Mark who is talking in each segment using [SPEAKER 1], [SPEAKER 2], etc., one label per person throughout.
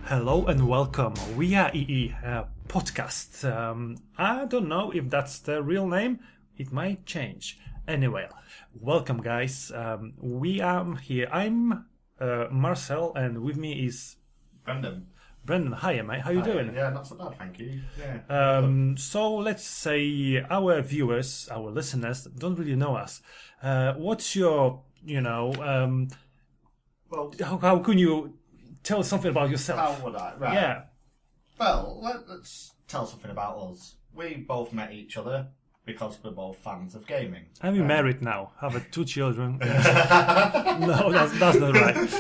[SPEAKER 1] Hello and welcome. We are EE podcast. I don't know if that's the real name. It might change. Anyway, welcome guys. We are here. I'm Marcel, and with me is
[SPEAKER 2] Brendan.
[SPEAKER 1] Brendan. Hiya, mate. How you doing?
[SPEAKER 2] Yeah, not so bad, thank you. Yeah.
[SPEAKER 1] So let's say our viewers, our listeners, don't really know us. What's your,
[SPEAKER 2] Well,
[SPEAKER 1] how can you tell us something about yourself?
[SPEAKER 2] how would I? Right.
[SPEAKER 1] Yeah.
[SPEAKER 2] Well, let's tell something about us. We both met each other because we're both fans of gaming.
[SPEAKER 1] And we're married now. Have 2 children. No, that's not right.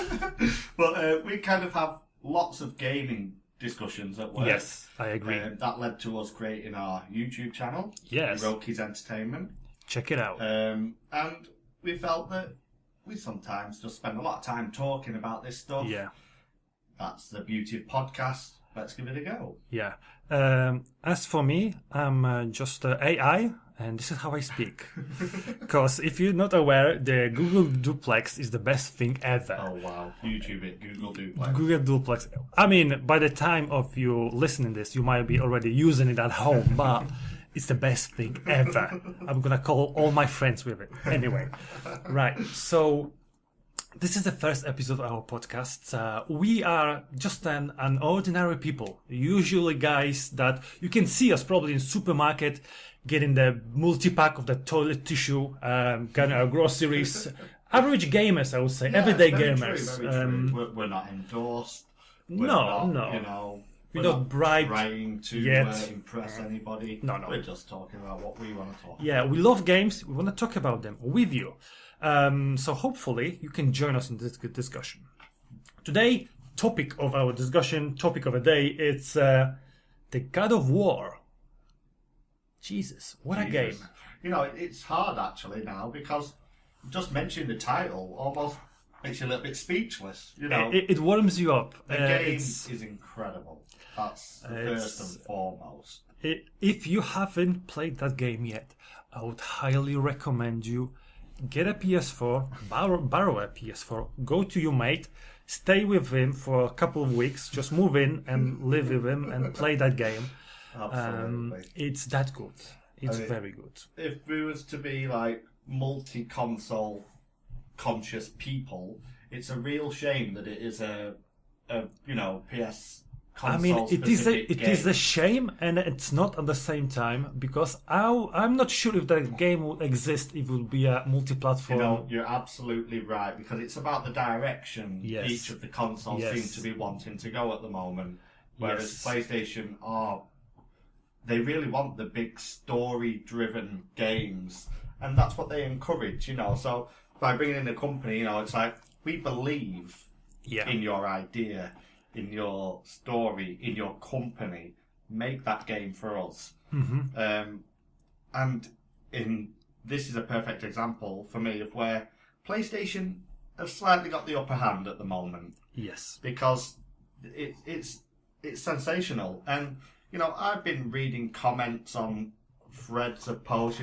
[SPEAKER 2] Well, we kind of have lots of gaming discussions at work.
[SPEAKER 1] Yes, I agree.
[SPEAKER 2] That led to us creating our YouTube channel.
[SPEAKER 1] Yes.
[SPEAKER 2] Eurokies Entertainment.
[SPEAKER 1] Check it out.
[SPEAKER 2] And we felt that we sometimes just spend a lot of time talking about this stuff.
[SPEAKER 1] Yeah.
[SPEAKER 2] That's the beauty of podcasts. Let's give it a go.
[SPEAKER 1] Yeah. As for me, I'm just AI, and this is how I speak. Because if you're not aware, the Google Duplex is the best thing ever.
[SPEAKER 2] Oh wow! YouTube it, Google Duplex.
[SPEAKER 1] Google Duplex. I mean, by the time of you listening this, you might be already using it at home, but it's the best thing ever. I'm gonna call all my friends with it. Anyway, right. So this is the first episode of our podcast. We are just an ordinary people. Usually guys that you can see us probably in supermarket getting the multi-pack of the toilet tissue, getting our groceries. Average gamers, I would say.
[SPEAKER 2] Yeah,
[SPEAKER 1] everyday
[SPEAKER 2] very
[SPEAKER 1] gamers.
[SPEAKER 2] True, very true. We're not endorsed. We're
[SPEAKER 1] No.
[SPEAKER 2] We're
[SPEAKER 1] not
[SPEAKER 2] not
[SPEAKER 1] bribed
[SPEAKER 2] trying to
[SPEAKER 1] yet.
[SPEAKER 2] impress anybody.
[SPEAKER 1] No.
[SPEAKER 2] We're just talking about what we want to talk
[SPEAKER 1] Yeah, we love games. We want to talk about them with you. So hopefully you can join us in this good discussion. Today, topic of our discussion, topic of the day, it's the God of War. Jesus, what a game.
[SPEAKER 2] It's hard actually now because just mentioning the title almost makes you a little bit speechless.
[SPEAKER 1] It warms you up.
[SPEAKER 2] The game is incredible. That's the first and foremost.
[SPEAKER 1] If you haven't played that game yet, I would highly recommend you get a PS4, borrow a PS4, go to your mate, stay with him for a couple of weeks, just move in and live with him and play that game.
[SPEAKER 2] Absolutely.
[SPEAKER 1] It's that good. It's very good.
[SPEAKER 2] If we was to be like multi-console conscious people, it's a real shame that it is a PS
[SPEAKER 1] I mean, it is a
[SPEAKER 2] game.
[SPEAKER 1] shame, and it's not at the same time because I'm not sure if the game would exist if it would be a multi-platform.
[SPEAKER 2] You're absolutely right because it's about the direction
[SPEAKER 1] Yes.
[SPEAKER 2] each of the consoles
[SPEAKER 1] Yes.
[SPEAKER 2] seem to be wanting to go at the moment. Whereas
[SPEAKER 1] Yes.
[SPEAKER 2] PlayStation they really want the big story-driven games, and that's what they encourage. So by bringing in a company, it's like we believe in your idea, in your story, in your company. Make that game for us.
[SPEAKER 1] Mm-hmm.
[SPEAKER 2] And this is a perfect example for me of where PlayStation have slightly got the upper hand at the moment.
[SPEAKER 1] Yes.
[SPEAKER 2] Because it's sensational. And, I've been reading comments on threads of posts,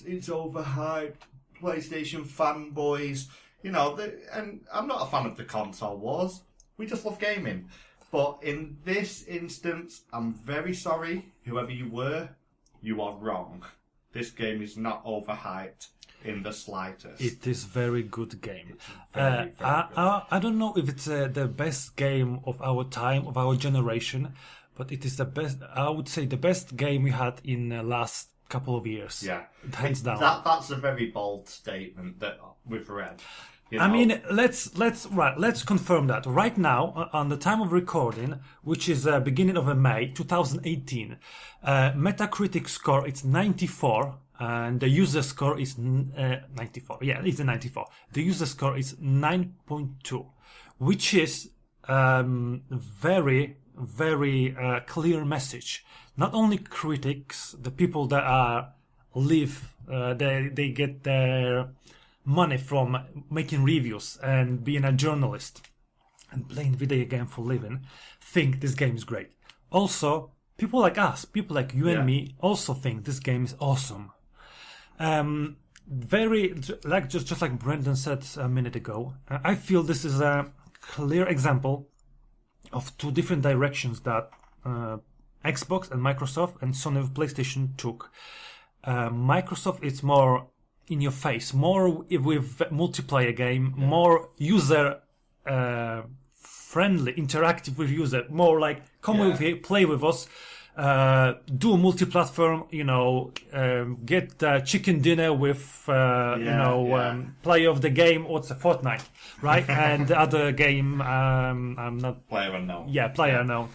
[SPEAKER 2] it's overhyped, PlayStation fanboys, and I'm not a fan of the console wars. We just love gaming. But in this instance, I'm very sorry, whoever you were, you are wrong. This game is not overhyped in the slightest.
[SPEAKER 1] It is very good game.
[SPEAKER 2] Very good.
[SPEAKER 1] I don't know if it's the best game of our time, of our generation, but it is the best. I would say the best game we had in the last couple of years.
[SPEAKER 2] Yeah,
[SPEAKER 1] hands down.
[SPEAKER 2] That's a very bold statement that we've read.
[SPEAKER 1] I mean, let's confirm that right now on the time of recording, which is beginning of May 2018. Metacritic score is 94, and the user score is 94. Yeah, it's a 94. The user score is 9.2, which is very clear message. Not only critics, the people that they get their money from making reviews and being a journalist and playing video game for living, think this game is great. Also, people like us, people like you and me, also think this game is awesome. very like just like Brendan said a minute ago. I feel this is a clear example of two different directions that Xbox and Microsoft and Sony with PlayStation took. Microsoft is more in your face, more with multiplayer game, more user friendly, interactive with user, more like come with here, play with us, do multi-platform, get chicken dinner with player of the game, what's a Fortnite, right? And the other game, I'm not
[SPEAKER 2] Player unknown.
[SPEAKER 1] Yeah, player unknown.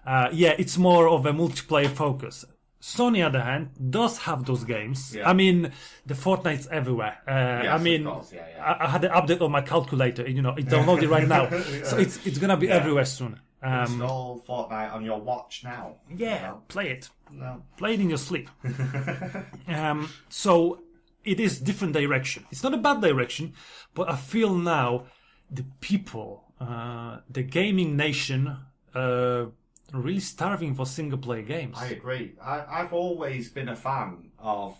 [SPEAKER 1] It's more of a multiplayer focus. Sony, on the other hand, does have those games. Yeah. I mean, the Fortnite's everywhere.
[SPEAKER 2] Of course.
[SPEAKER 1] I had an update on my calculator. It's downloaded right now, so it's gonna be everywhere soon.
[SPEAKER 2] Install Fortnite on your watch now.
[SPEAKER 1] Yeah, play it.
[SPEAKER 2] No.
[SPEAKER 1] Play it in your sleep. So it is different direction. It's not a bad direction, but I feel now the people, the gaming nation, really starving for single player games.
[SPEAKER 2] I agree. I've always been a fan of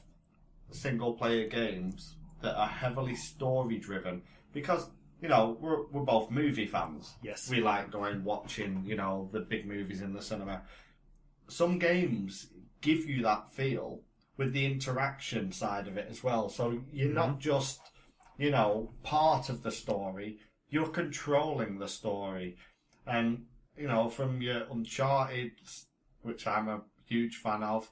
[SPEAKER 2] single player games that are heavily story driven because we're both movie fans.
[SPEAKER 1] Yes,
[SPEAKER 2] we like going watching the big movies in the cinema. Some games give you that feel with the interaction side of it as well. So you're not just part of the story. You're controlling the story, and from your Uncharted, which I'm a huge fan of,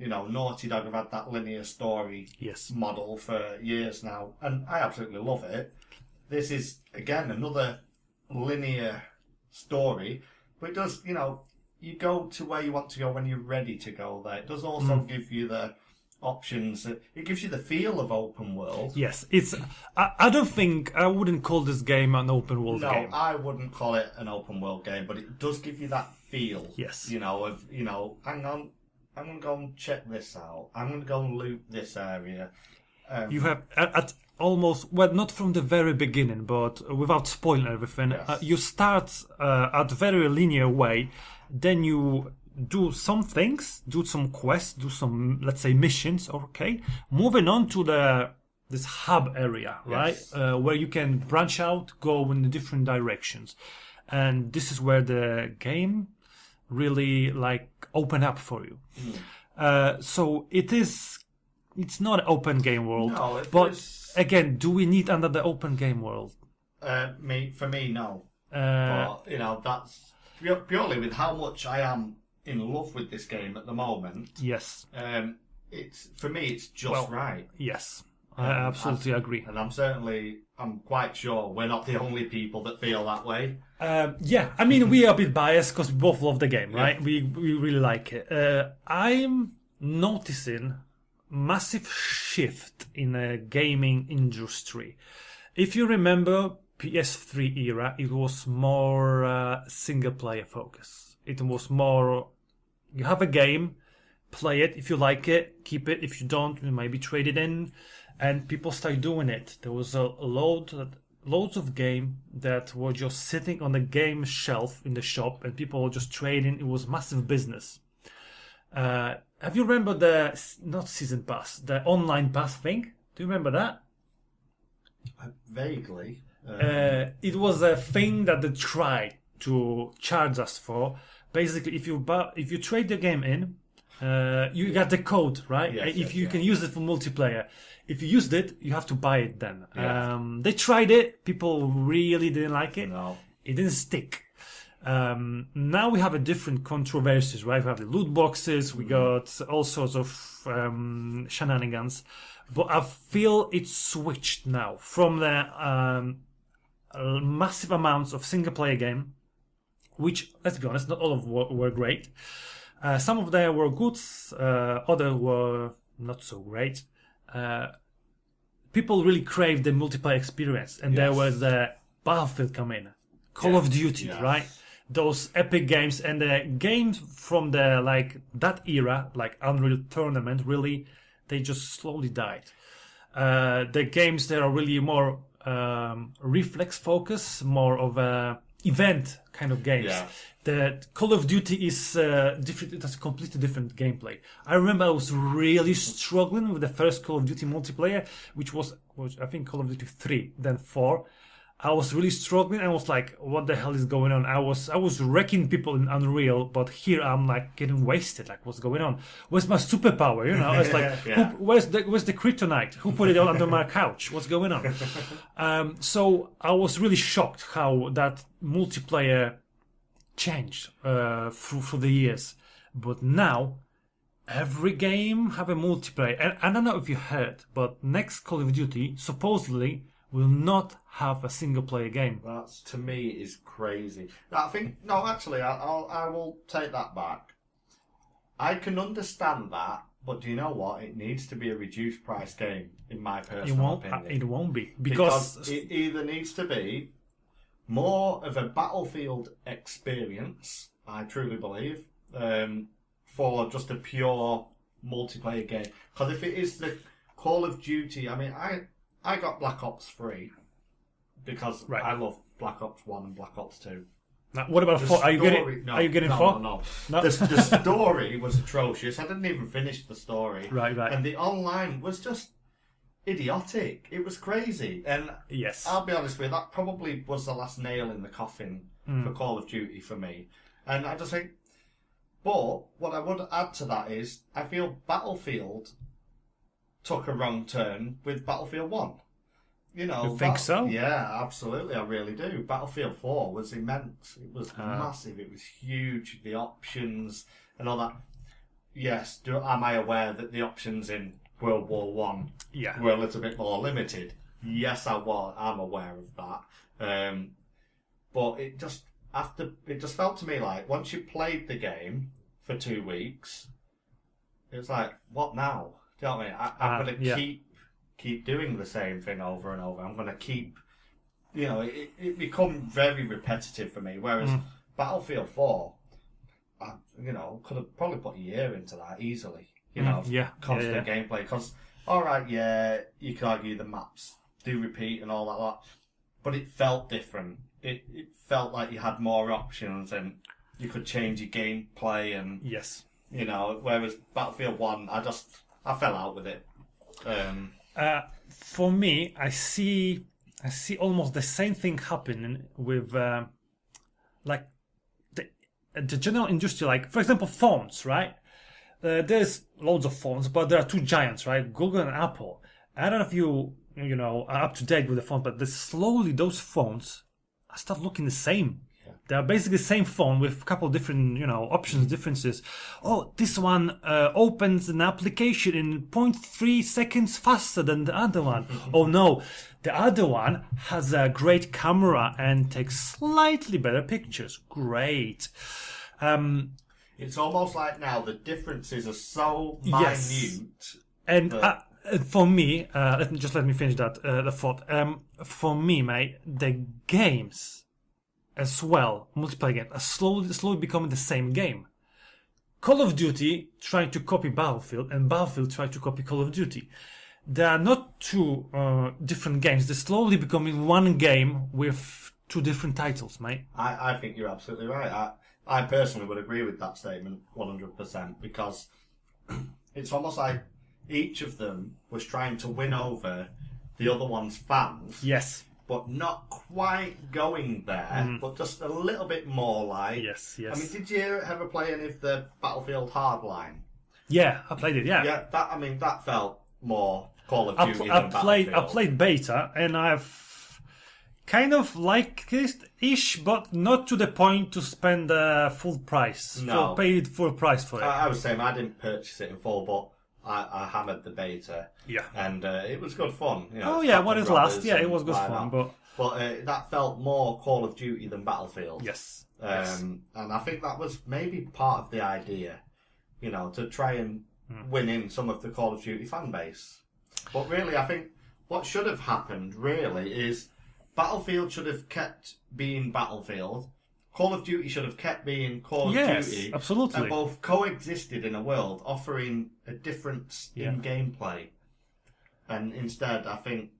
[SPEAKER 2] Naughty Dog have had that linear story model for years now, and I absolutely love it. This is, again, another linear story, but it does, you go to where you want to go when you're ready to go there. It does also give you the options. It gives you the feel of open world.
[SPEAKER 1] Yes, I don't think I wouldn't call this game an open world game.
[SPEAKER 2] No, I wouldn't call it an open world game, but it does give you that feel.
[SPEAKER 1] Yes.
[SPEAKER 2] Hang on, I'm going to go and check this out. I'm going to go and loot this area.
[SPEAKER 1] You have at almost, well, not from the very beginning, but without spoiling everything, you start at a very linear way, then you do some things, do some quests, do some, let's say, missions, okay? Moving on to this hub area, right? Where you can branch out, go in different directions. And this is where the game really, open up for you. So it's not an open game world.
[SPEAKER 2] No,
[SPEAKER 1] again, do we need another open game world?
[SPEAKER 2] For me, no. But, that's purely with how much I am in love with this game at the moment.
[SPEAKER 1] Yes.
[SPEAKER 2] It's just right.
[SPEAKER 1] Yes, I absolutely agree.
[SPEAKER 2] And I'm quite sure we're not the only people that feel that way.
[SPEAKER 1] I mean, we are a bit biased because we both love the game, right? We really like it. I'm noticing massive shift in the gaming industry. If you remember PS3 era, it was more single player focus. It was more, you have a game, play it. If you like it, keep it. If you don't, you maybe trade it in. And people start doing it. There was loads of game that were just sitting on the game shelf in the shop, and people were just trading. It was massive business. Have you remember not season pass, the online pass thing? Do you remember that?
[SPEAKER 2] Vaguely.
[SPEAKER 1] It was a thing that they tried to charge us for. Basically, if you trade the game in, you got the code, right? If you can use it for multiplayer. If you used it, you have to buy it then. Yeah. They tried it. People really didn't like it.
[SPEAKER 2] No.
[SPEAKER 1] It didn't stick. Now we have a different controversies, right? We have the loot boxes. We got all sorts of shenanigans. But I feel it's switched now from the massive amounts of single-player game, which, let's be honest, not all of them were great. Some of them were good, others were not so great. People really craved the multiplayer experience, and there was the Battlefield come in, Call of Duty, right? Those epic games, and the games from the that era, like Unreal Tournament, really they just slowly died. The games that are really more reflex focus, more of a event kind of games.
[SPEAKER 2] Yeah.
[SPEAKER 1] The Call of Duty is different. It has a completely different gameplay. I remember I was really struggling with the first Call of Duty multiplayer, which was I think Call of Duty 3, then 4. I was really struggling. I was like, "What the hell is going on?" I was wrecking people in Unreal, but here I'm like getting wasted. Like, what's going on? Where's my superpower? You know, it's like,
[SPEAKER 2] Yeah.
[SPEAKER 1] where's the kryptonite? Who put it all under my couch? What's going on? So I was really shocked how that multiplayer changed through the years. But now every game have a multiplayer. And I don't know if you heard, but next Call of Duty supposedly will not have a single player game.
[SPEAKER 2] That's, to me, is crazy. I think, no, actually, I will take that back. I can understand that, but do you know what? It needs to be a reduced price game, in my personal opinion.
[SPEAKER 1] It won't be. Because
[SPEAKER 2] it either needs to be more of a Battlefield experience, I truly believe, for just a pure multiplayer game. Because if it is the Call of Duty, I mean, I got Black Ops 3 because I love Black Ops 1 and Black Ops 2.
[SPEAKER 1] now, what about 4? Are you getting 4?
[SPEAKER 2] No.
[SPEAKER 1] No?
[SPEAKER 2] The story was atrocious. I didn't even finish the story.
[SPEAKER 1] Right.
[SPEAKER 2] And the online was just idiotic. It was crazy. And
[SPEAKER 1] Yes.
[SPEAKER 2] I'll be honest with you, that probably was the last nail in the coffin for Call of Duty for me. And I just think, but what I would add to that is, I feel Battlefield took a wrong turn with Battlefield 1. You know,
[SPEAKER 1] You think so?
[SPEAKER 2] Yeah, absolutely, I really do. Battlefield 4 was immense. It was massive. It was huge. The options and all that. Yes, am I aware that the options in World War One were a little bit more limited? Yes, I'm aware of that. But it just felt to me like once you played the game for 2 weeks, it's like, what now? Do you know what I mean? I'm going to keep doing the same thing over and over. I'm going to keep, it become very repetitive for me. Whereas Battlefield 4, could have probably put a year into that easily. Constant gameplay. Because, you could argue the maps do repeat and all that lot, but it felt different. It felt like you had more options and you could change your gameplay and whereas Battlefield 1, I fell out with it.
[SPEAKER 1] For me, I see almost the same thing happening with like the general industry. Like, for example, phones, right? There's loads of phones, but there are two giants, right? Google and Apple. I don't know if you are up to date with the phone, but slowly those phones start looking the same. They are basically the same phone with a couple of different, options, differences. Oh, this one opens an application in 0.3 seconds faster than the other one. Oh no, the other one has a great camera and takes slightly better pictures. Great.
[SPEAKER 2] It's almost like now the differences are so minute.
[SPEAKER 1] And for me, let me finish that the thought. For me, mate, the games as well, multiplayer games, are slowly becoming the same game. Call of Duty trying to copy Battlefield, and Battlefield trying to copy Call of Duty. They are not two different games. They're slowly becoming one game with two different titles, mate.
[SPEAKER 2] I think you're absolutely right. I personally would agree with that statement 100% because it's almost like each of them was trying to win over the other one's fans.
[SPEAKER 1] Yes.
[SPEAKER 2] But not quite going there, but just a little bit more like...
[SPEAKER 1] Yes.
[SPEAKER 2] I mean, did you ever play any of the Battlefield Hardline?
[SPEAKER 1] Yeah, I played it, yeah.
[SPEAKER 2] Yeah, that felt more Call of Duty than Battlefield.
[SPEAKER 1] I played beta, and I've kind of liked it-ish, but not to the point to spend full price.
[SPEAKER 2] No.
[SPEAKER 1] Paid full price for it.
[SPEAKER 2] I was saying I didn't purchase it in full, but I hammered the beta.
[SPEAKER 1] Yeah.
[SPEAKER 2] And it was good fun.
[SPEAKER 1] What it last? Yeah, it was good fun. But
[SPEAKER 2] that felt more Call of Duty than Battlefield.
[SPEAKER 1] Yes.
[SPEAKER 2] And I think that was maybe part of the idea, to try and win in some of the Call of Duty fan base. But really, I think what should have happened, really, is Battlefield should have kept being Battlefield. Call of Duty should have kept being Call of Duty.
[SPEAKER 1] Absolutely.
[SPEAKER 2] And both coexisted in a world offering a difference in gameplay. And instead, I think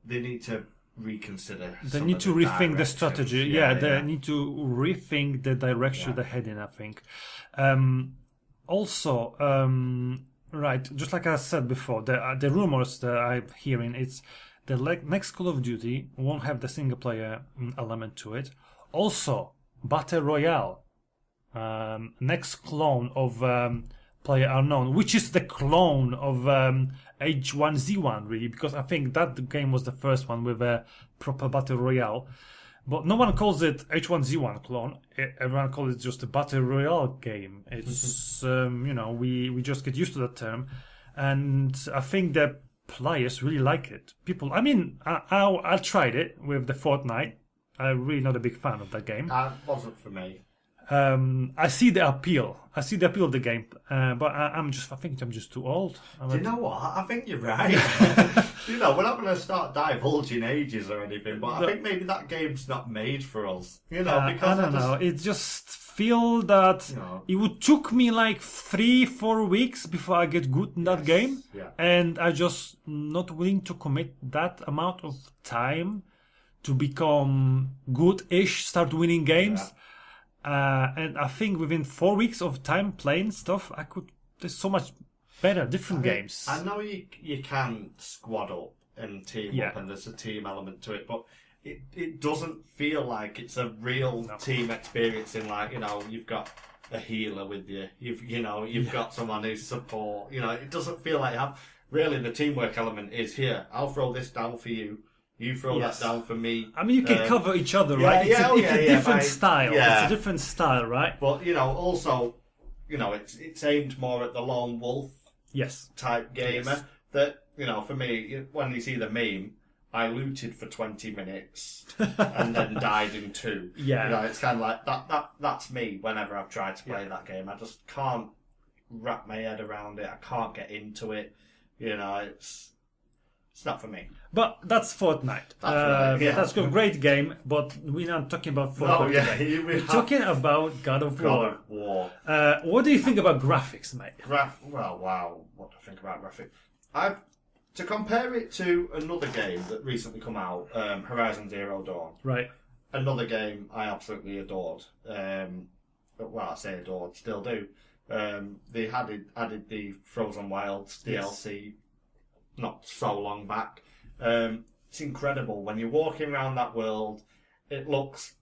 [SPEAKER 2] they need to reconsider.
[SPEAKER 1] They
[SPEAKER 2] some
[SPEAKER 1] need
[SPEAKER 2] of
[SPEAKER 1] to rethink the
[SPEAKER 2] directions.
[SPEAKER 1] strategy. They need to rethink the direction they're heading, I think. Also, right, just like I said before, the rumors that I'm hearing, it's the next Call of Duty won't have the single player element to it. Also, Battle Royale, next clone of Player Unknown, which is the clone of H1Z1, really, because I think that game was the first one with a proper Battle Royale. But no one calls it H1Z1 clone. Everyone calls it just a Battle Royale game. It's, we just get used to that term. And I think the players really like it. People, I mean, I tried it with the Fortnite. I'm really not a big fan of that game.
[SPEAKER 2] That wasn't for me.
[SPEAKER 1] I see the appeal. I see the appeal of the game, but I think I'm just too old.
[SPEAKER 2] Do you know what? I think you're right. We're not going to start divulging ages or anything, but I think maybe that game's not made for us. Because
[SPEAKER 1] I don't know. It just feel that it would took me like 3-4 weeks before I get good in that game, and I just not willing to commit that amount of time to become good-ish, start winning games.
[SPEAKER 2] Yeah.
[SPEAKER 1] And I think within 4 weeks of time playing stuff, there's so much better, different games.
[SPEAKER 2] I know you can squad up and team up, and there's a team element to it, but it doesn't feel like it's a real team experience. In you've got a healer with you, you've got someone who's support. It doesn't feel like you have. Really, the teamwork element is here. I'll throw this down for you. You throw that down for me.
[SPEAKER 1] I mean, you can cover each other, right? It's a different style.
[SPEAKER 2] Yeah.
[SPEAKER 1] It's a different style, right?
[SPEAKER 2] But, also, it's aimed more at the lone wolf type gamer. That, for me, when you see the meme, I looted for 20 minutes and then died in 2.
[SPEAKER 1] Yeah.
[SPEAKER 2] It's kind of like, that's me whenever I've tried to play that game. I just can't wrap my head around it. I can't get into it. It's not for me.
[SPEAKER 1] But that's Fortnite. That's a great game, but we're not talking about Fortnite today. We're talking about God of War. What do you think about graphics, mate?
[SPEAKER 2] Wow. What do I think about graphics? To compare it to another game that recently come out, Horizon Zero Dawn.
[SPEAKER 1] Right.
[SPEAKER 2] Another game I absolutely adored. I say adored, still do. They added the Frozen Wilds DLC not so long back. It's incredible when you're walking around that world. It looks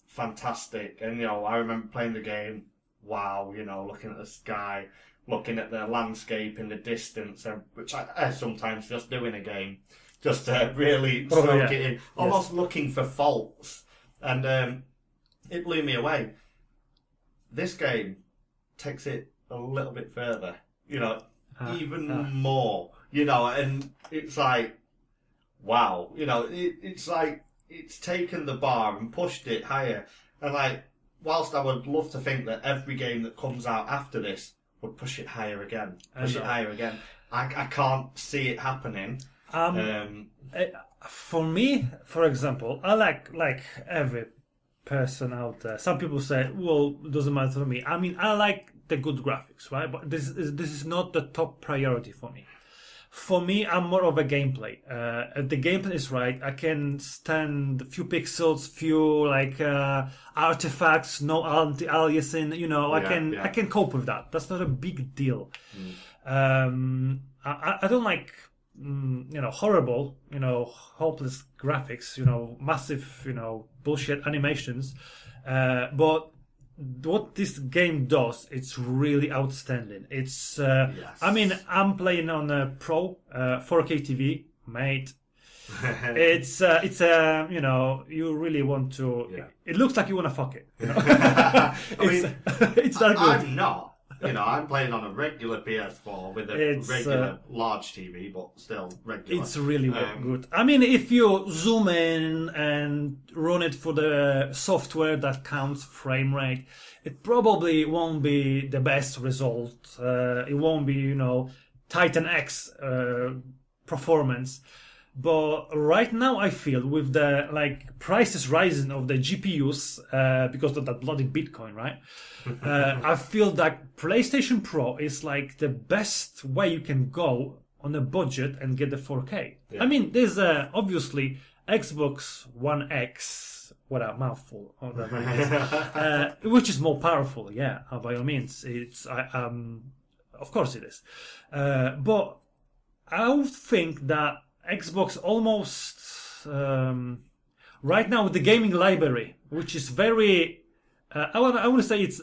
[SPEAKER 2] fantastic, and I remember playing the game. Wow, looking at the sky, looking at the landscape in the distance, which I sometimes just do in a game, just to really soak it in, almost looking for faults, and it blew me away. This game takes it a little bit further, even more. And it's like, wow, it's like it's taken the bar and pushed it higher. And whilst I would love to think that every game that comes out after this would push it higher again, I can't see it happening.
[SPEAKER 1] For me, for example, I like every person out there. Some people say, well, it doesn't matter for me. I mean, I like the good graphics, right? But this is not the top priority for me. For me, I'm more of a gameplay. If the gameplay is right, I can stand a few pixels, few artifacts, no anti-aliasing. I can cope with that. That's not a big deal. I don't like horrible, hopeless graphics, massive, bullshit animations. But what this game does, it's really outstanding. It's, I mean, I'm playing on a Pro 4K TV, mate. It's you really want to. Yeah. It looks like you want to fuck it. It's that good.
[SPEAKER 2] I'm not. I'm playing on a regular PS4 with a regular large TV, but still regular.
[SPEAKER 1] It's really good. I mean, if you zoom in and run it for the software that counts frame rate, it probably won't be the best result. It won't be, Titan X performance. But right now I feel with the prices rising of the GPUs because of that bloody Bitcoin, right? I feel that PlayStation Pro is the best way you can go on a budget and get the 4K. Yeah. I mean, there's obviously Xbox One X, what a mouthful, oh, that really is. Which is more powerful, yeah, by all means. Of course it is. But I would think that Xbox almost, right now with the gaming library, which is very, I want to say it's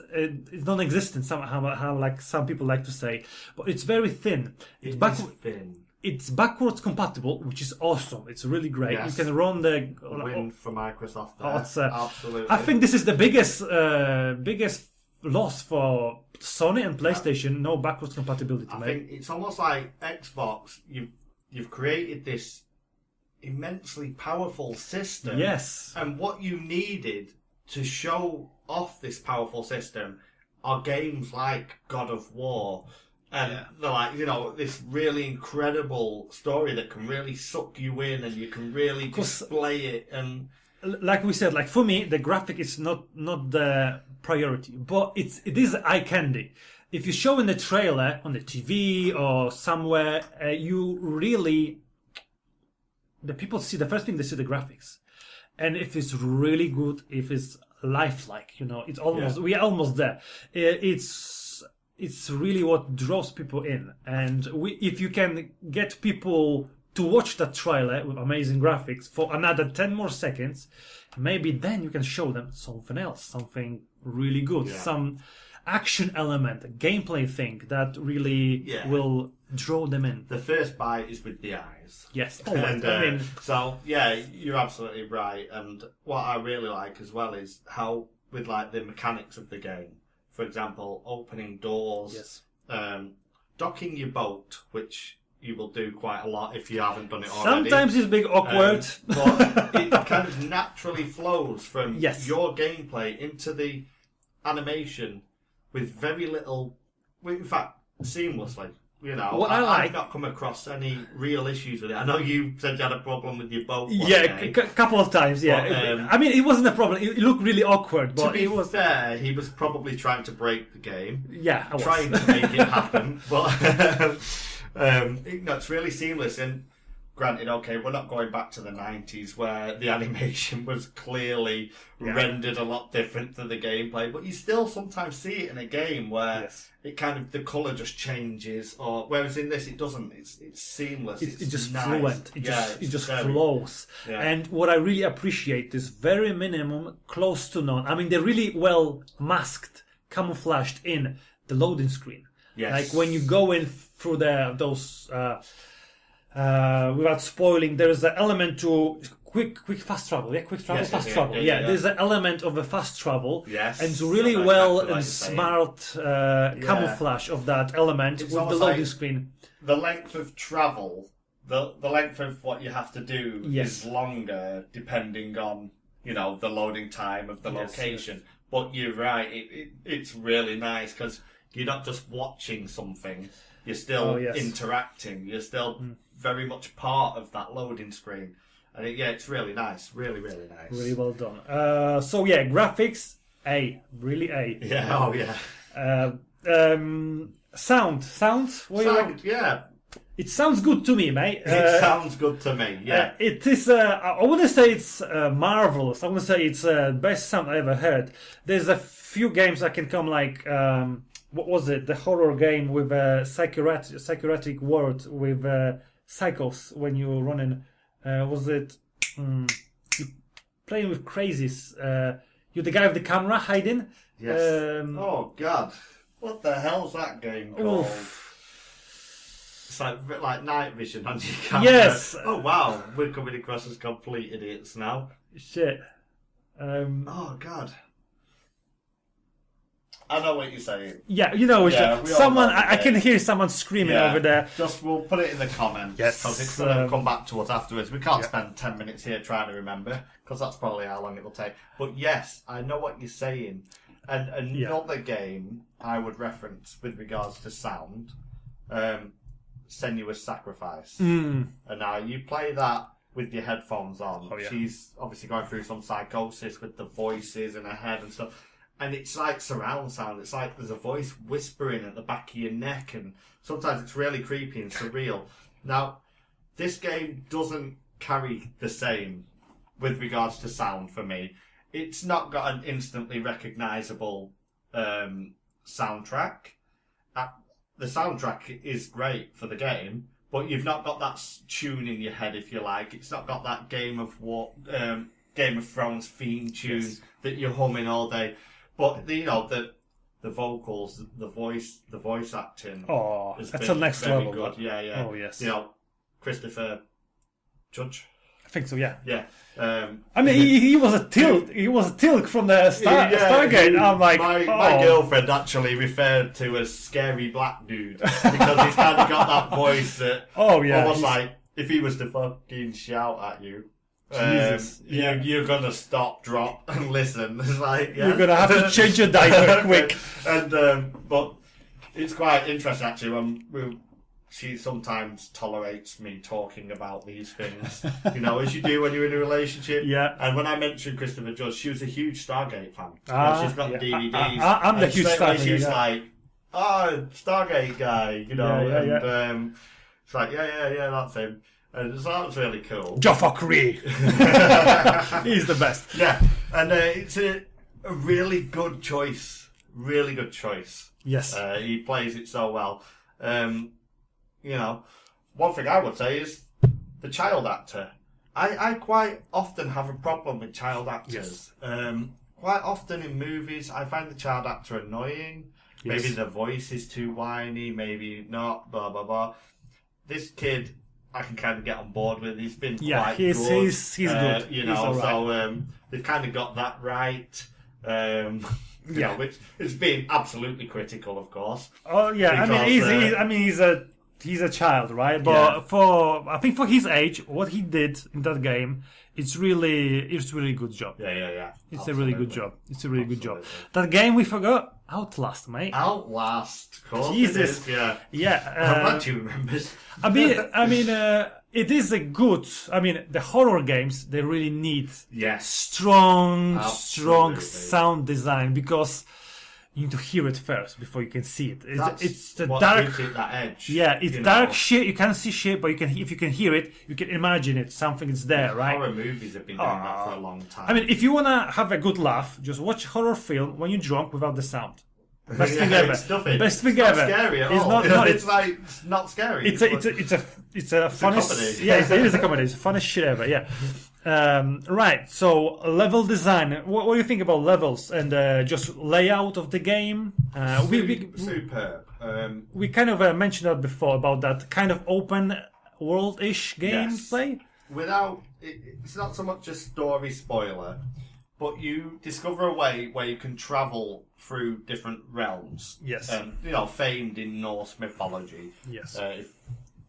[SPEAKER 1] non-existent somehow, like some people like to say, but it's very thin.
[SPEAKER 2] It's thin.
[SPEAKER 1] It's backwards compatible, which is awesome. It's really great.
[SPEAKER 2] Yes.
[SPEAKER 1] You can run the
[SPEAKER 2] win for Microsoft there. Absolutely.
[SPEAKER 1] I think this is the biggest loss for Sony and PlayStation. No backwards compatibility.
[SPEAKER 2] I think it's almost like Xbox. You've created this immensely powerful system.
[SPEAKER 1] Yes.
[SPEAKER 2] And what you needed to show off this powerful system are games like God of War. And they're like, this really incredible story that can really suck you in and you can really display it. And
[SPEAKER 1] like we said, like for me, the graphic is not the priority, but it is eye candy. If you show in the trailer on the TV or somewhere, the people see, the first thing they see the graphics. And if it's really good, if it's lifelike, it's almost, we are almost there. It's really what draws people in. And if you can get people to watch that trailer with amazing graphics for another 10 more seconds, maybe then you can show them something else, something really good, some action element, a gameplay thing that really will draw them in.
[SPEAKER 2] The first bite is with the eyes.
[SPEAKER 1] Yes.
[SPEAKER 2] And, so, you're absolutely right. And what I really like as well is how, with like the mechanics of the game, for example, opening doors, docking your boat, which you will do quite a lot if you haven't done it already.
[SPEAKER 1] Sometimes it's big awkward.
[SPEAKER 2] But it kind of naturally flows from
[SPEAKER 1] your
[SPEAKER 2] gameplay into the animation with very little, in fact, seamlessly. I've not come across any real issues with it. I know you said you had a problem with your boat.
[SPEAKER 1] A couple of times, But, I mean, it wasn't a problem. It looked really awkward. But
[SPEAKER 2] to be fair, he was probably trying to break the game.
[SPEAKER 1] Yeah, I was.
[SPEAKER 2] Trying to make it happen. But it's really seamless. And granted, we're not going back to the 90s where the animation was clearly rendered a lot different to the gameplay. But you still sometimes see it in a game where it kind of, the colour just changes. Whereas in this, it doesn't. It's seamless.
[SPEAKER 1] It's just
[SPEAKER 2] nice.
[SPEAKER 1] fluent. It just flows. Yeah. And what I really appreciate is very minimum, close to none. I mean, they're really well masked, camouflaged in the loading screen.
[SPEAKER 2] Yes.
[SPEAKER 1] Like when you go in through those... without spoiling, there's an element to quick fast travel. Fast travel. There's an element of a fast travel.
[SPEAKER 2] Yes.
[SPEAKER 1] And it's really and smart camouflage of that element with the loading screen.
[SPEAKER 2] The length of travel, the length of what you have to do is longer depending on, the loading time of the location. Yes. But you're right, it's really nice because you're not just watching something, you're still interacting, you're still very much part of that loading screen. And it's really nice. Really, really nice.
[SPEAKER 1] Really well done. Graphics, really A.
[SPEAKER 2] Yeah,
[SPEAKER 1] Sound.
[SPEAKER 2] Yeah.
[SPEAKER 1] It sounds good to me, mate.
[SPEAKER 2] It sounds good to me, yeah.
[SPEAKER 1] It is, I wouldn't say it's marvelous. I wouldn't say it's the best sound I ever heard. There's a few games that can come like... what was it? The horror game with a psychiatric word with psychos when you're running. Was it? You playing with crazies. You're the guy with the camera hiding.
[SPEAKER 2] Yes. Oh God! What the hell's that game called? It's like night vision on your camera.
[SPEAKER 1] Yes.
[SPEAKER 2] Oh wow! We're coming across as complete idiots now.
[SPEAKER 1] Shit.
[SPEAKER 2] Oh God. I know what you're saying.
[SPEAKER 1] Yeah, someone. I can hear someone screaming over there.
[SPEAKER 2] We'll put it in the comments.
[SPEAKER 1] Yes,
[SPEAKER 2] because it's going to come back to us afterwards. We can't spend 10 minutes here trying to remember because that's probably how long it will take. But yes, I know what you're saying. And another game I would reference with regards to sound, Senua's Sacrifice. And now you play that with your headphones on.
[SPEAKER 1] Oh, yeah.
[SPEAKER 2] She's obviously going through some psychosis with the voices in her head and stuff. And it's like surround sound. It's like there's a voice whispering at the back of your neck, and sometimes it's really creepy and surreal. Now, this game doesn't carry the same with regards to sound for me. It's not got an instantly recognisable soundtrack. The soundtrack is great for the game, but you've not got that tune in your head, if you like. It's not got that Game of Thrones theme tune that you're humming all day. But the vocals, the voice acting.
[SPEAKER 1] Oh, that's a next level.
[SPEAKER 2] Good. Yeah.
[SPEAKER 1] Oh yes.
[SPEAKER 2] Christopher Judge.
[SPEAKER 1] I think so. Yeah.
[SPEAKER 2] Yeah.
[SPEAKER 1] I mean, he was a tilk. He was a tilk from the Stargate. I'm like,
[SPEAKER 2] my girlfriend actually referred to as scary black dude because he's kind of got that voice that almost like if he was to fucking shout at you. You're gonna stop, drop, and listen. It's like
[SPEAKER 1] you're gonna have to change your diaper quick.
[SPEAKER 2] And but it's quite interesting actually. She sometimes tolerates me talking about these things, as you do when you're in a relationship.
[SPEAKER 1] Yeah.
[SPEAKER 2] And when I mentioned Christopher Judge, she was a huge Stargate fan. She's got DVDs.
[SPEAKER 1] I'm the huge fan.
[SPEAKER 2] She's like, Stargate guy, and it's like, yeah, that's him. And so that's really cool.
[SPEAKER 1] Joffa Cree. He's the best.
[SPEAKER 2] Yeah, and it's a really good choice. Really good choice.
[SPEAKER 1] Yes.
[SPEAKER 2] He plays it so well. One thing I would say is the child actor. I quite often have a problem with child actors.
[SPEAKER 1] Yes.
[SPEAKER 2] Quite often in movies, I find the child actor annoying. Yes. Maybe the voice is too whiny, maybe not, blah, blah, blah. This kid, I can kind of get on board with. He's been quite good.
[SPEAKER 1] He's good.
[SPEAKER 2] He's so they've kind of got that right. Which is being absolutely critical, of course.
[SPEAKER 1] Oh yeah, because, he's a child, right? But I think for his age, what he did in that game, it's really good job.
[SPEAKER 2] Yeah.
[SPEAKER 1] It's a really good job. That game we forgot, Outlast, mate.
[SPEAKER 2] Outlast, of course.
[SPEAKER 1] Jesus.
[SPEAKER 2] It is,
[SPEAKER 1] yeah.
[SPEAKER 2] I'm glad you remembered.
[SPEAKER 1] It is a good. The horror games they really need strong sound design because you need to hear it first before you can see it. It's the dark.
[SPEAKER 2] Gives it that edge.
[SPEAKER 1] Yeah, it's dark shit. You can't see shit, but if you can hear it, you can imagine it. Something is there, right?
[SPEAKER 2] Horror movies have been doing that for a long time.
[SPEAKER 1] If you wanna have a good laugh, just watch horror film when you're drunk without the sound. Best thing ever. Best thing ever.
[SPEAKER 2] It's not scary at all. It's not scary.
[SPEAKER 1] It's a funny.
[SPEAKER 2] Comedy.
[SPEAKER 1] Yeah, it is a comedy. It's the funniest shit ever. Yeah. Right. So level design. What do you think about levels and just layout of the game?
[SPEAKER 2] Superb.
[SPEAKER 1] We kind of mentioned that before about that kind of open world-ish gameplay.
[SPEAKER 2] It's not so much a story spoiler, but you discover a way where you can travel through different realms.
[SPEAKER 1] Yes.
[SPEAKER 2] Famed in Norse mythology.
[SPEAKER 1] Yes.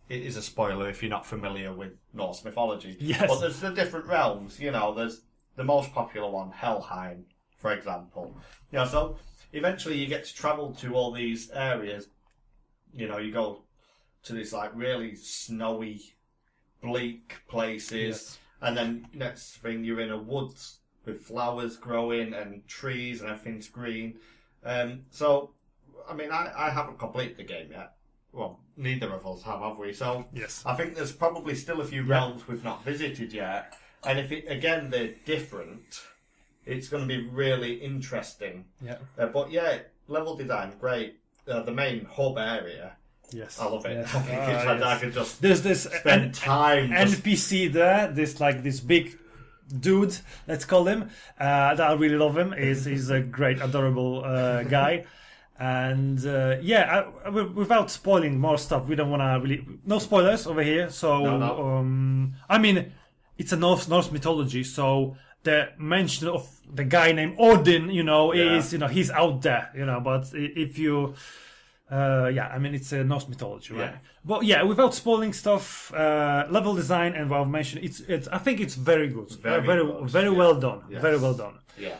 [SPEAKER 2] It is a spoiler if you're not familiar with Norse mythology.
[SPEAKER 1] Yes.
[SPEAKER 2] But there's the different realms. There's the most popular one, Helheim, for example. So eventually you get to travel to all these areas. You go to these like really snowy, bleak places, and then next thing you're in a woods with flowers growing and trees and everything's green. I haven't completed the game yet. Well, neither of us have we? So
[SPEAKER 1] yes.
[SPEAKER 2] I think there's probably still a few realms we've not visited yet. And if they're different, it's going to be really interesting.
[SPEAKER 1] Yeah.
[SPEAKER 2] Level design, great. The main hub area.
[SPEAKER 1] Yes.
[SPEAKER 2] I love it.
[SPEAKER 1] Yes.
[SPEAKER 2] I think I could just
[SPEAKER 1] there's this
[SPEAKER 2] spend time.
[SPEAKER 1] NPC there, this big dude, let's call him, that I really love him. He's a great, adorable guy. And without spoiling more stuff, we don't want to really... No spoilers over here. So,
[SPEAKER 2] no.
[SPEAKER 1] It's a Norse mythology, so the mention of the guy named Odin, is, he's out there, but if you... it's a Norse mythology, right?
[SPEAKER 2] Yeah.
[SPEAKER 1] But without spoiling stuff, level design and what I've mentioned, it's I think it's very good, very well done, very well done.
[SPEAKER 2] Yeah.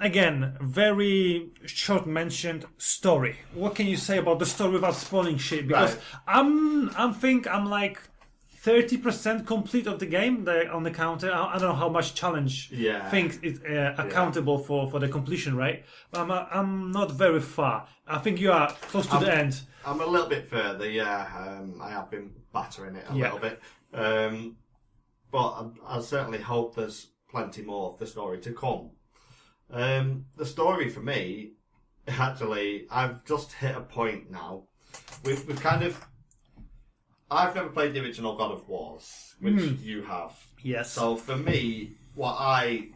[SPEAKER 1] Again, very short mentioned story. What can you say about the story without spoiling shit? Because I'm like 30% complete of the game on the counter. I don't know how much challenge things is accountable for the completion rate. But I'm not very far. I think you are close to the end.
[SPEAKER 2] I'm a little bit further. I have been battering it a little bit. but I certainly hope there's plenty more of the story to come. The story for me, actually, I've just hit a point now. We've kind of... I've never played the original God of Wars, which you have.
[SPEAKER 1] Yes.
[SPEAKER 2] So for me, what I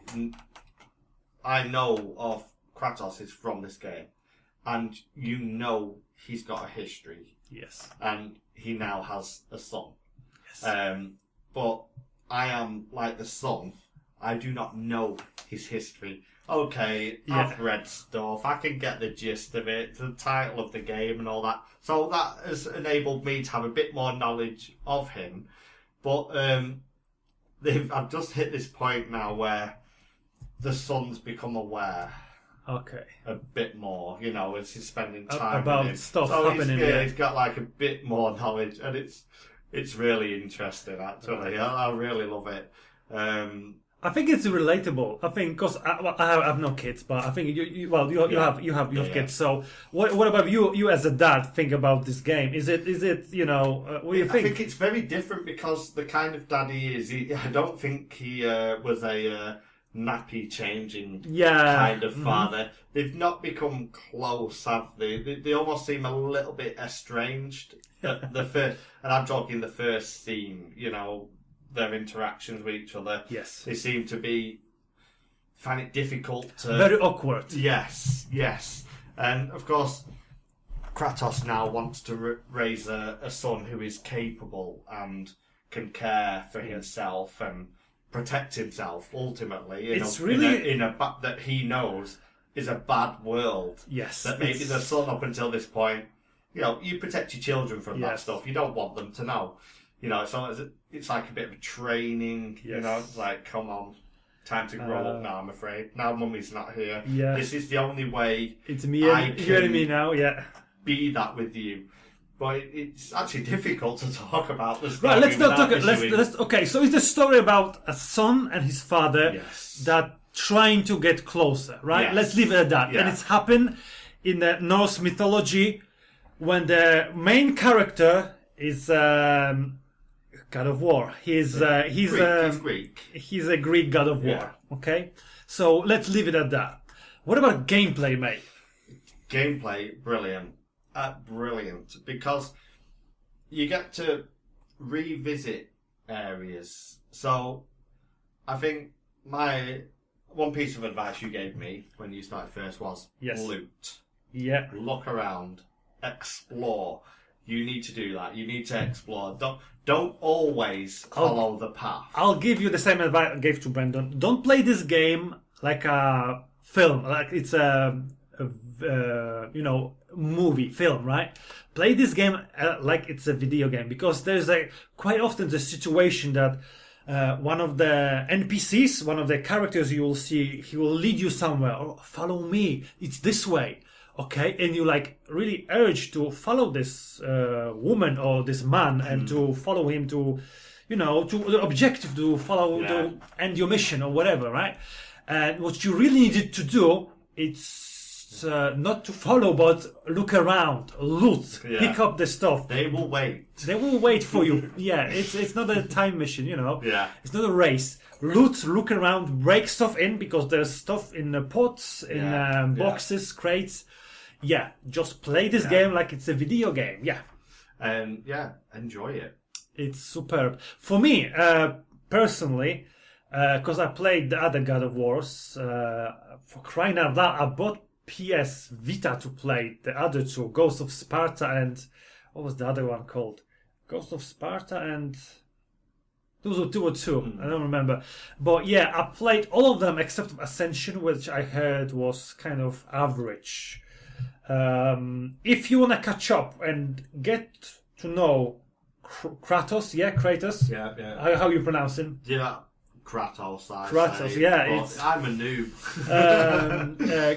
[SPEAKER 2] know of Kratos is from this game. And you know he's got a history.
[SPEAKER 1] Yes.
[SPEAKER 2] And he now has a son.
[SPEAKER 1] Yes.
[SPEAKER 2] But I am like the son. I do not know his history. Okay, I've read stuff. I can get the gist of it, the title of the game and all that. So that has enabled me to have a bit more knowledge of him. But I've just hit this point now where the son's become aware.
[SPEAKER 1] Okay.
[SPEAKER 2] A bit more, as he's spending time
[SPEAKER 1] about
[SPEAKER 2] with him.
[SPEAKER 1] stuff
[SPEAKER 2] so
[SPEAKER 1] happening.
[SPEAKER 2] He's got like a bit more knowledge, and it's really interesting. Actually, I really love it.
[SPEAKER 1] I think it's relatable. I think because I have no kids, but I think you have kids. So what about you as a dad think about this game? Is it what do you think?
[SPEAKER 2] I think it's very different because the kind of dad he is. I don't think he was a nappy changing kind of father. They've not become close, have they? They almost seem a little bit estranged. The first, and I'm talking the first scene. Their interactions with each other.
[SPEAKER 1] Yes,
[SPEAKER 2] they seem to find it difficult to...
[SPEAKER 1] Very awkward.
[SPEAKER 2] Yes. And of course, Kratos now wants to raise a son who is capable and can care for himself and protect himself. Ultimately,
[SPEAKER 1] it's really
[SPEAKER 2] in a that he knows is a bad world.
[SPEAKER 1] Yes,
[SPEAKER 2] that maybe the son up until this point, you protect your children from that stuff. You don't want them to know. So it's like a bit of a training. It's like, come on, time to grow up now. I'm afraid now, mummy's not here.
[SPEAKER 1] Yeah,
[SPEAKER 2] this is the only way.
[SPEAKER 1] It's me. You and me now. Yeah,
[SPEAKER 2] be that with you. But it's actually difficult to talk about the story.
[SPEAKER 1] Right, let's not talk. Let's. Okay, so it's a story about a son and his father that trying to get closer. Right, let's leave it at that. And it's happened in the Norse mythology when the main character is God of War. He's
[SPEAKER 2] Greek.
[SPEAKER 1] He's a Greek God of War. Okay, so let's leave it at that. What about gameplay, mate?
[SPEAKER 2] Gameplay, brilliant. Brilliant, because you get to revisit areas. So I think my one piece of advice you gave me when you started first was loot. Yeah. Look around, explore. You need to do that. You need to explore. Don't always follow the path.
[SPEAKER 1] I'll give you the same advice I gave to Brandon. Don't play this game like a film, like it's a movie film, right? Play this game like it's a video game, because there's quite often the situation that one of the NPCs, one of the characters you will see, he will lead you somewhere. Oh, follow me, it's this way, okay? And you really urge to follow this woman or this man and to follow him to the objective, to follow to end your mission or whatever, right? And what you really needed to do, it's not to follow, but look around, loot, pick up the stuff.
[SPEAKER 2] They will wait.
[SPEAKER 1] They will wait for you. It's not a time mission,
[SPEAKER 2] Yeah.
[SPEAKER 1] It's not a race. Look around, break stuff in, because there's stuff in pots, in boxes, crates. Yeah, just play this game like it's a video game. Yeah.
[SPEAKER 2] And enjoy it.
[SPEAKER 1] It's superb. For me, personally, because I played the other God of Wars, for crying out loud, I bought PS Vita to play the other two, Ghost of Sparta and what was the other one called? Ghost of Sparta and those were two. I don't remember. But yeah, I played all of them except Ascension, which I heard was kind of average. If you want to catch up and get to know Kratos, Kratos.
[SPEAKER 2] Yeah.
[SPEAKER 1] How you pronounce him?
[SPEAKER 2] Yeah. Kratos,
[SPEAKER 1] say,
[SPEAKER 2] I'm a noob.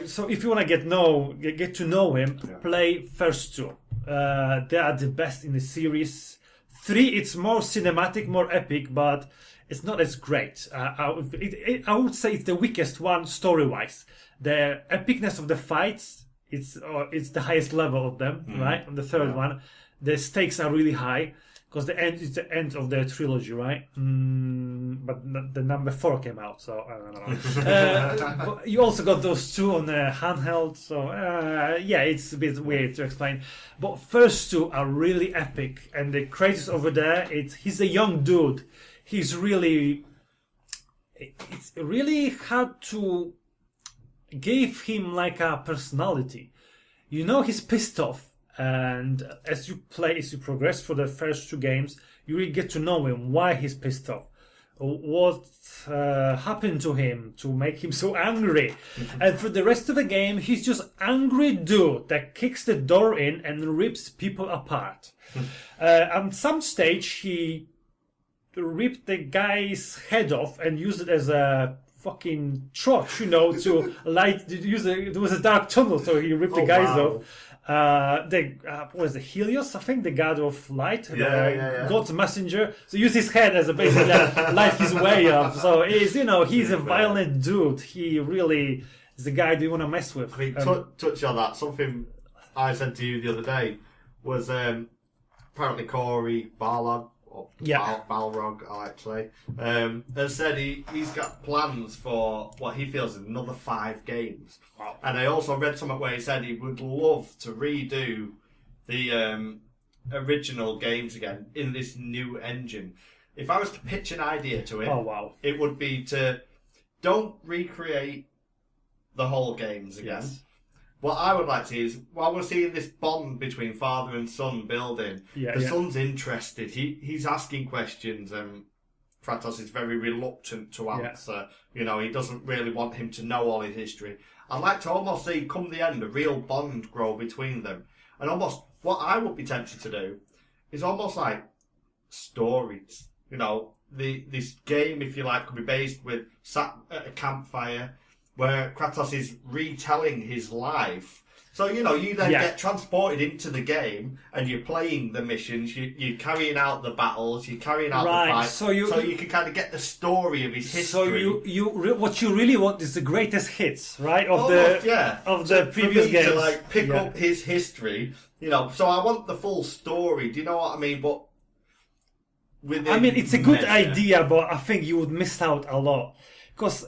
[SPEAKER 1] So if you want to get to know him, play first two. They are the best in the series. 3, it's more cinematic, more epic, but it's not as great. I would say it's the weakest one story-wise. The epicness of the fights, it's the highest level of them, right? On the third one, the stakes are really high. because the end is the end of the trilogy, right? But the number 4 came out, so I don't know. But you also got those 2 on the handheld, so yeah, it's a bit weird to explain. But first 2 are really epic, and the Kratos over there, he's a young dude. He's really, it's really hard to give him like a personality. You know, he's pissed off. And as you progress through the first 2 games, you really get to know him, why he's pissed off, what happened to him to make him so angry. And for the rest of the game, he's just angry dude that kicks the door in and rips people apart. At some stage, he ripped the guy's head off and used it as a fucking torch, to light. There was a dark tunnel, so he ripped the guys off. What was it, Helios? I think the god of light, God's messenger. So use his head as a basically light his way up. So he's a violent dude. He really is the guy you want to mess with.
[SPEAKER 2] I mean, touch on that. Something I said to you the other day was apparently Corey Barlog. Balrog, I like to say, has said he's got plans for what he feels is another 5 games.
[SPEAKER 1] Wow.
[SPEAKER 2] And I also read something where he said he would love to redo the original games again in this new engine. If I was to pitch an idea to him, it would be to don't recreate the whole games again. Yes. What I would like to see is, while we're seeing this bond between father and son building, the son's interested. He's asking questions, and Kratos is very reluctant to answer. Yeah. He doesn't really want him to know all his history. I'd like to almost see, come the end, a real bond grow between them. And almost, what I would be tempted to do is almost like stories. This game, if you like, could be based with sat at a campfire, where Kratos is retelling his life. So, you then get transported into the game and you're playing the missions, you're carrying out the battles, you're carrying out the fights. So you can kind of get the story of his history.
[SPEAKER 1] So what you really want is the greatest hits, right? Of the previous games.
[SPEAKER 2] To pick up his history, so I want the full story. Do you know what I mean? But
[SPEAKER 1] it's a good idea, but I think you would miss out a lot. Because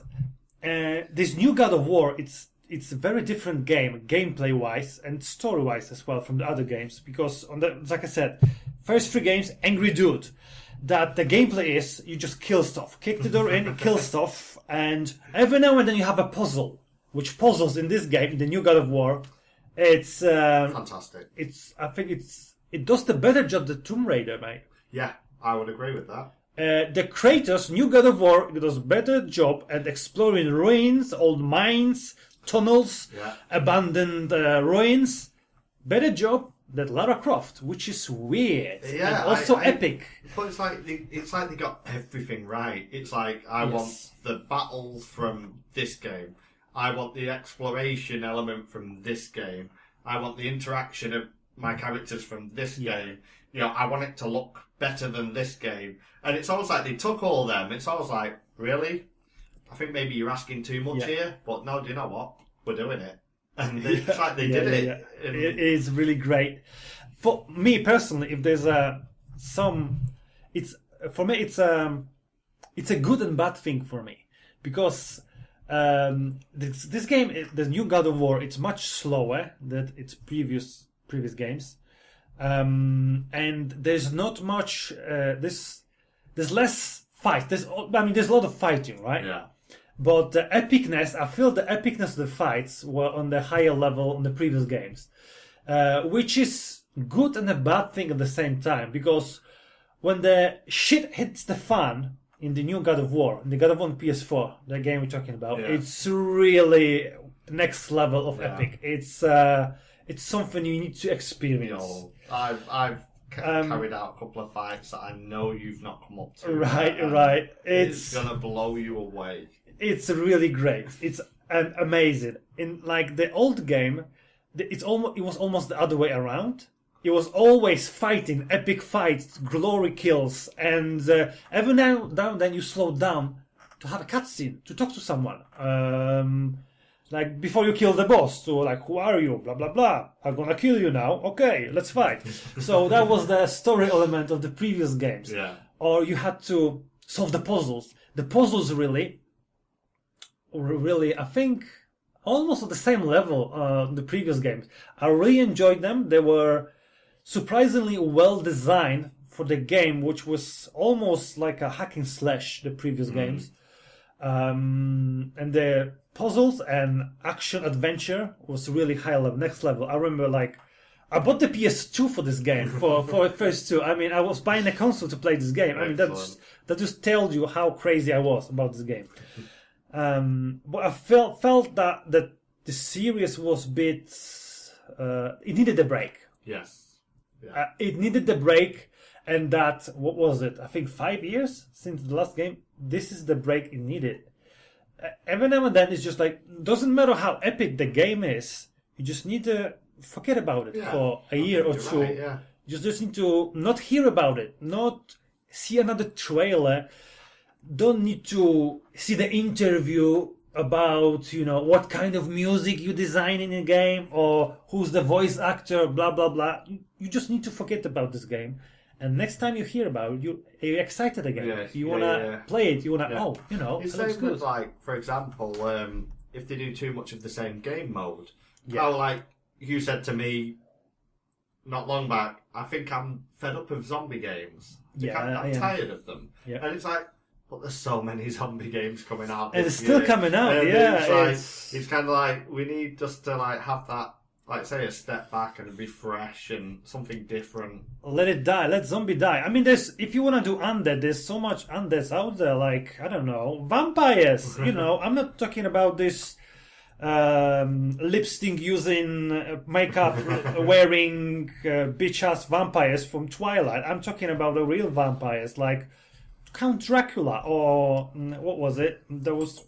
[SPEAKER 1] this new God of War, it's a very different game, gameplay wise and story wise as well from the other games. Because like I said, first 3 games, angry dude. That the gameplay is you just kill stuff, kick the door in, kill stuff, and every now and then you have a puzzle. Which puzzles in this game, the new God of War, it's
[SPEAKER 2] fantastic.
[SPEAKER 1] I think it does the better job than Tomb Raider, mate.
[SPEAKER 2] Yeah, I would agree with that.
[SPEAKER 1] The Kratos, new God of War, does a better job at exploring ruins, old mines, tunnels, abandoned ruins. Better job than Lara Croft, which is weird and also epic.
[SPEAKER 2] But it's like they got everything right. It's like I want the battles from this game. I want the exploration element from this game. I want the interaction of my characters from this game. I want it to look better than this game. And it's almost like they took all them. It's almost like, really? I think maybe you're asking too much here. But no, do you know what? We're doing it. And it's like they did it.
[SPEAKER 1] Yeah. It is really great. For me personally, if there's it's a good and bad thing for me. Because this game, the new God of War, it's much slower than its previous games. And there's not much. There's less fight. There's a lot of fighting, right?
[SPEAKER 2] Yeah.
[SPEAKER 1] But the epicness, I feel the epicness of the fights were on the higher level on the previous games, which is good and a bad thing at the same time. Because when the shit hits the fan in the new God of War, the God of War on PS4, the game we're talking about, it's really next level of epic. It's something you need to experience.
[SPEAKER 2] I've carried out a couple of fights that I know you've not come up to.
[SPEAKER 1] Right.
[SPEAKER 2] It's gonna blow you away.
[SPEAKER 1] It's really great. It's amazing. In like the old game, it was almost the other way around. It was always fighting, epic fights, glory kills, and every now and then you slow down to have a cutscene, to talk to someone. Like before you kill the boss, so like, who are you? Blah blah blah. I'm gonna kill you now. Okay, let's fight. So that was the story element of the previous games.
[SPEAKER 2] Yeah.
[SPEAKER 1] Or you had to solve the puzzles. The puzzles really, I think, almost at the same level the previous games. I really enjoyed them. They were surprisingly well designed for the game, which was almost like a hack and slash, the previous games. And the puzzles and action adventure was really high level, next level. I remember like I bought the PS2 for this game for first two. I mean, I was buying a console to play this game. I mean, that just tells you how crazy I was about this game. But I felt that the series was a bit. It needed a break.
[SPEAKER 2] Yes. Yeah.
[SPEAKER 1] It needed the break, and that, what was it? I think 5 years since the last game. This is the break it needed. Every now and then, it's just like, doesn't matter how epic the game is, you just need to forget about it for a year or two.
[SPEAKER 2] Right, yeah.
[SPEAKER 1] You just need to not hear about it, not see another trailer, don't need to see the interview about, what kind of music you design in a game or who's the voice actor, blah, blah, blah. You just need to forget about this game. And next time you hear about it, you're excited again.
[SPEAKER 2] Yes,
[SPEAKER 1] you want to play it. You want to,
[SPEAKER 2] It's
[SPEAKER 1] it looks
[SPEAKER 2] same
[SPEAKER 1] good.
[SPEAKER 2] with, like, for example, if they do too much of the same game mode. How, like, you said to me not long back, I think I'm fed up of zombie games. I'm tired of them.
[SPEAKER 1] Yeah.
[SPEAKER 2] And it's like, but there's so many zombie games coming out.
[SPEAKER 1] And it's still coming out,
[SPEAKER 2] and
[SPEAKER 1] yeah.
[SPEAKER 2] It's kind of like, we need just to, like, have that, like, say, a step back and be fresh and something different.
[SPEAKER 1] Let it die. Let zombie die. I mean, if you want to do undead, there's so much undeads out there. Like, I don't know, vampires. I'm not talking about this lipstick using, makeup wearing bitch ass vampires from Twilight. I'm talking about the real vampires, like Count Dracula, or what was it? There was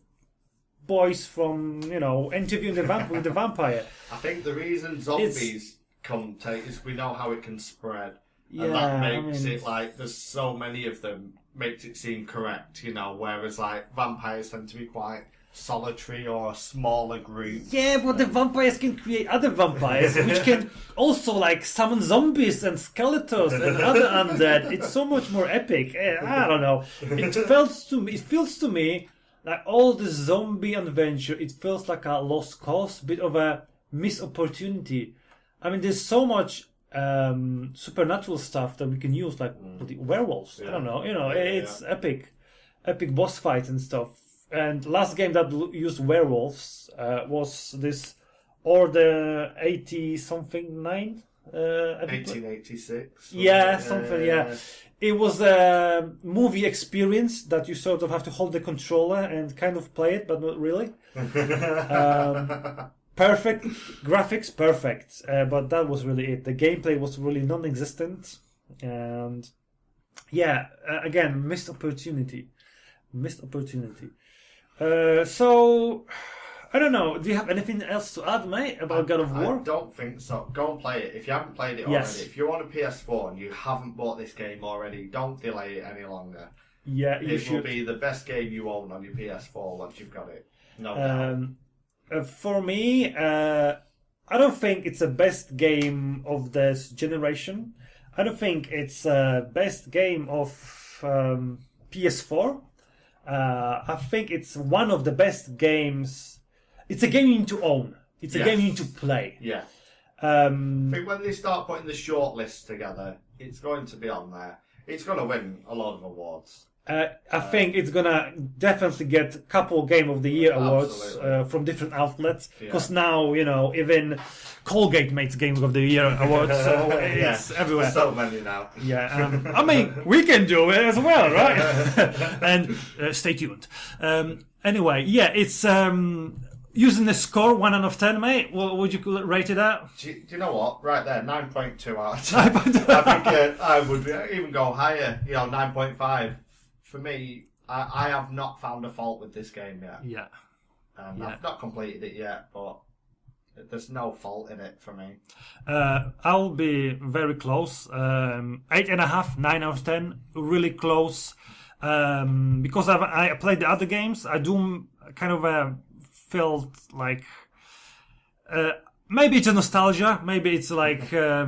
[SPEAKER 1] boys from Interviewing with the Vampire.
[SPEAKER 2] I think the reason zombies come take is we know how it can spread, and that makes it like there's so many of them makes it seem correct, whereas like vampires tend to be quite solitary or a smaller group.
[SPEAKER 1] Yeah, but the vampires can create other vampires, which can also like summon zombies and skeletons and other undead. It's so much more epic. I don't know. It feels to me like all the zombie adventure, it feels like a lost cause, bit of a missed opportunity. I mean, there's so much supernatural stuff that we can use, like werewolves. Yeah. I don't know, it's epic boss fights and stuff. And last game that used werewolves was this Order 80-something
[SPEAKER 2] 1886.
[SPEAKER 1] Yeah, something, yeah. It was a movie experience that you sort of have to hold the controller and kind of play it, but not really. Perfect graphics, perfect. But that was really it. The gameplay was really non-existent. And yeah, again, missed opportunity. So, I don't know. Do you have anything else to add, mate, about God of War?
[SPEAKER 2] I don't think so. Go and play it. If you haven't played it already, if you're on a PS4 and you haven't bought this game already, don't delay it any longer.
[SPEAKER 1] Yeah,
[SPEAKER 2] it will be the best game you own on your PS4 once you've got it. No doubt.
[SPEAKER 1] For me, I don't think it's the best game of this generation. I don't think it's the best game of PS4. I think it's one of the best games. It's a game you need to own. It's a game you need to play.
[SPEAKER 2] Yeah. I think when they start putting the short list together, it's going to be on there. It's going to win a lot of awards.
[SPEAKER 1] I think it's gonna definitely get a couple Game of the Year awards from different outlets, because now even Colgate makes Game of the Year awards, so it's everywhere.
[SPEAKER 2] So many now.
[SPEAKER 1] Yeah, I mean we can do it as well, right? And stay tuned. Anyway, yeah, it's using the score 1 out of 10, mate. What would you rate it at?
[SPEAKER 2] Do you know what? Right there, 9.2 out of 10. I think I would even go higher. 9.5. For me, I have not found a fault with this game yet.
[SPEAKER 1] Yeah.
[SPEAKER 2] I've not completed it yet, but there's no fault in it for me.
[SPEAKER 1] I'll be very close. 8.5, 9 out of 10. Really close. Because I played the other games, I do kind of felt like maybe it's a nostalgia. Maybe it's like I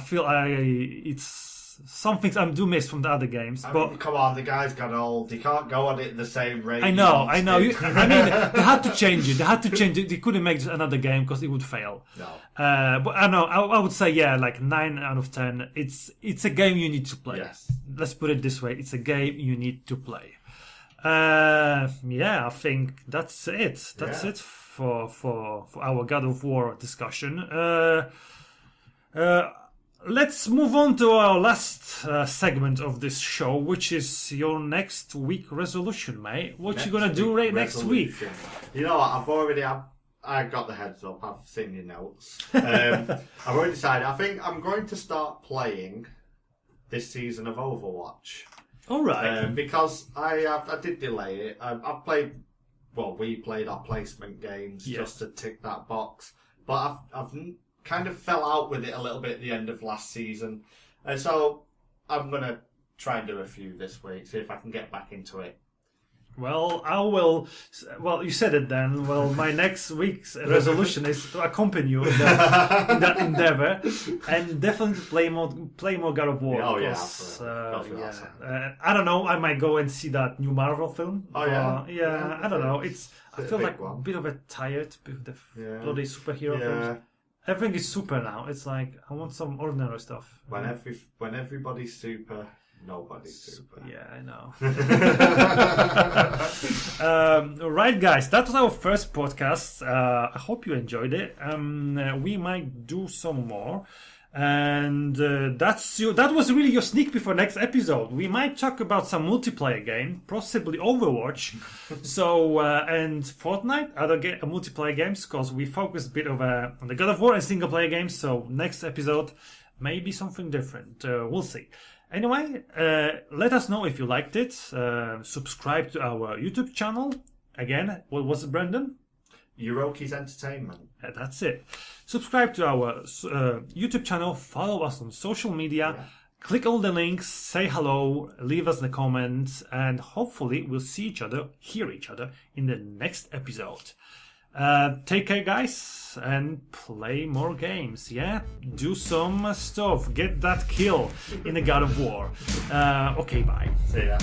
[SPEAKER 1] feel it's some things I do miss from the other games.
[SPEAKER 2] I
[SPEAKER 1] But
[SPEAKER 2] mean, come on, the guy's got old. He can't go at it the same rate.
[SPEAKER 1] I know.
[SPEAKER 2] he once did.
[SPEAKER 1] I mean, they had to change it. They couldn't make another game because it would fail.
[SPEAKER 2] No.
[SPEAKER 1] But I know. I would say like 9 out of 10. It's a game you need to play.
[SPEAKER 2] Yes.
[SPEAKER 1] Let's put it this way: it's a game you need to play. I think that's it. That's it for our God of War discussion. Let's move on to our last segment of this show, which is your next week resolution, mate. What you gonna do next week?
[SPEAKER 2] You know what? I got the heads up. I've seen your notes. I've already decided. I think I'm going to start playing this season of Overwatch.
[SPEAKER 1] All right.
[SPEAKER 2] Because I did delay it. I've played. Well, we played our placement games just to tick that box, but I've kind of fell out with it a little bit at the end of last season. And so I'm going to try and do a few this week, see if I can get back into it.
[SPEAKER 1] Well, I will. Well, you said it then. Well, my next week's resolution is to accompany you in that endeavor, and definitely play more God of War.
[SPEAKER 2] Oh yeah,
[SPEAKER 1] I don't know. I might go and see that new Marvel film.
[SPEAKER 2] Oh yeah,
[SPEAKER 1] I don't know. I feel like
[SPEAKER 2] one.
[SPEAKER 1] a bit of a tired with the bloody superhero
[SPEAKER 2] Yeah.
[SPEAKER 1] films. Everything is super now. It's like I want some ordinary stuff.
[SPEAKER 2] When everybody's super, nobody's super.
[SPEAKER 1] Yeah, I know. Right, guys, that was our first podcast. I hope you enjoyed it. We might do some more. And that was really your sneak peek for next episode. We might talk about some multiplayer game, possibly Overwatch, and Fortnite, other multiplayer games, because we focused a bit on the God of War and single player games. So next episode, maybe something different. We'll see. Anyway, let us know if you liked it. Subscribe to our YouTube channel. Again, what was it, Brendan?
[SPEAKER 2] Eurokies Entertainment.
[SPEAKER 1] That's it. Subscribe to our YouTube channel. Follow us on social media. Yeah. Click all the links. Say hello. Leave us the comments. And hopefully we'll hear each other in the next episode. Take care, guys. And play more games. Yeah? Do some stuff. Get that kill in the God of War. Okay, bye.
[SPEAKER 2] See ya.